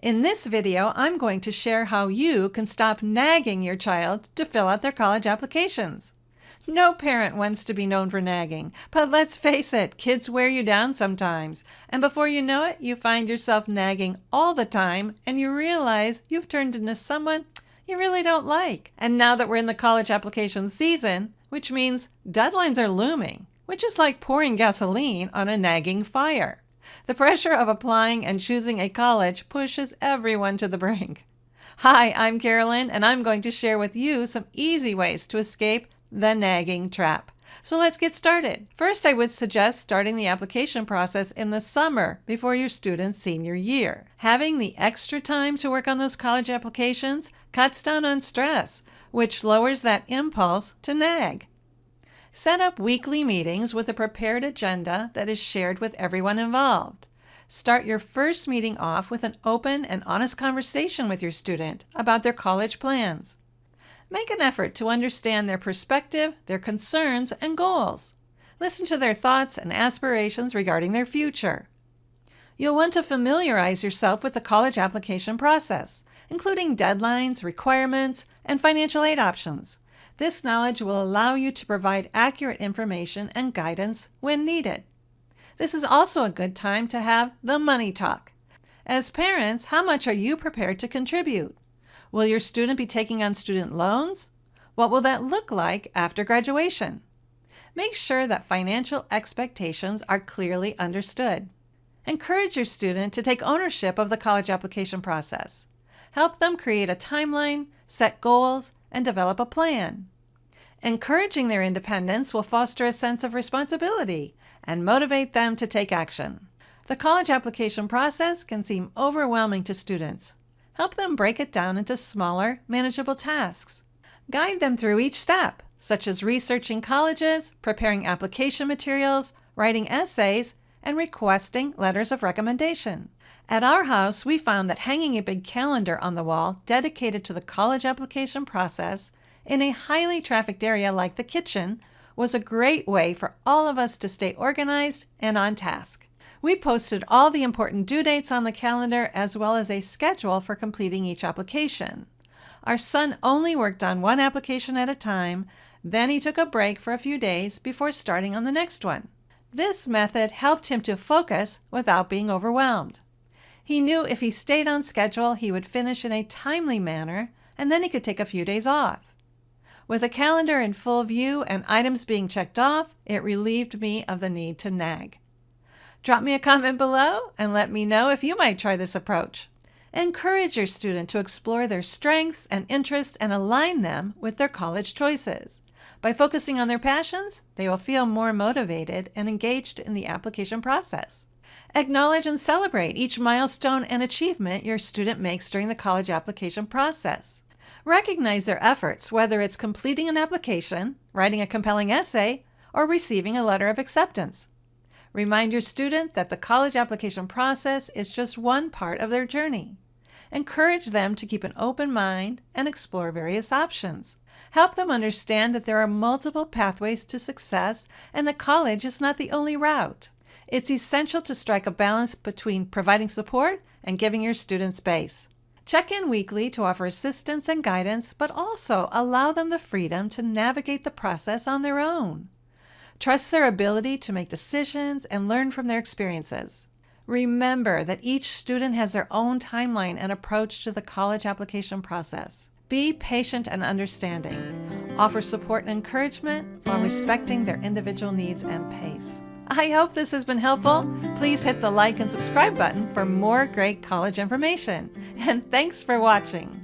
In this video, I'm going to share how you can stop nagging your child to fill out their college applications. No parent wants to be known for nagging, but let's face it, kids wear you down sometimes. And before you know it, you find yourself nagging all the time and you realize you've turned into someone you really don't like. And now that we're in the college application season, which means deadlines are looming, which is like pouring gasoline on a nagging fire. The pressure of applying and choosing a college pushes everyone to the brink. Hi, I'm Carolyn, and I'm going to share with you some easy ways to escape the nagging trap. So let's get started. First, I would suggest starting the application process in the summer before your student's senior year. Having the extra time to work on those college applications cuts down on stress, which lowers that impulse to nag. Set up weekly meetings with a prepared agenda that is shared with everyone involved. Start your first meeting off with an open and honest conversation with your student about their college plans. Make an effort to understand their perspective, their concerns, and goals. Listen to their thoughts and aspirations regarding their future. You'll want to familiarize yourself with the college application process, including deadlines, requirements, and financial aid options. This knowledge will allow you to provide accurate information and guidance when needed. This is also a good time to have the money talk. As parents, how much are you prepared to contribute? Will your student be taking on student loans? What will that look like after graduation? Make sure that financial expectations are clearly understood. Encourage your student to take ownership of the college application process. Help them create a timeline, set goals, and develop a plan. Encouraging their independence will foster a sense of responsibility and motivate them to take action. The college application process can seem overwhelming to students. Help them break it down into smaller, manageable tasks. Guide them through each step, such as researching colleges, preparing application materials, writing essays, and requesting letters of recommendation. At our house, we found that hanging a big calendar on the wall dedicated to the college application process in a highly trafficked area like the kitchen was a great way for all of us to stay organized and on task. We posted all the important due dates on the calendar as well as a schedule for completing each application. Our son only worked on one application at a time, then he took a break for a few days before starting on the next one. This method helped him to focus without being overwhelmed. He knew if he stayed on schedule, he would finish in a timely manner, and then he could take a few days off. With a calendar in full view and items being checked off, it relieved me of the need to nag. Drop me a comment below and let me know if you might try this approach. Encourage your student to explore their strengths and interests and align them with their college choices. By focusing on their passions, they will feel more motivated and engaged in the application process. Acknowledge and celebrate each milestone and achievement your student makes during the college application process. Recognize their efforts, whether it's completing an application, writing a compelling essay, or receiving a letter of acceptance. Remind your student that the college application process is just one part of their journey. Encourage them to keep an open mind and explore various options. Help them understand that there are multiple pathways to success and that college is not the only route. It's essential to strike a balance between providing support and giving your students space. Check in weekly to offer assistance and guidance, but also allow them the freedom to navigate the process on their own. Trust their ability to make decisions and learn from their experiences. Remember that each student has their own timeline and approach to the college application process. Be patient and understanding. Offer support and encouragement while respecting their individual needs and pace. I hope this has been helpful. Please hit the like and subscribe button for more great college information. And thanks for watching.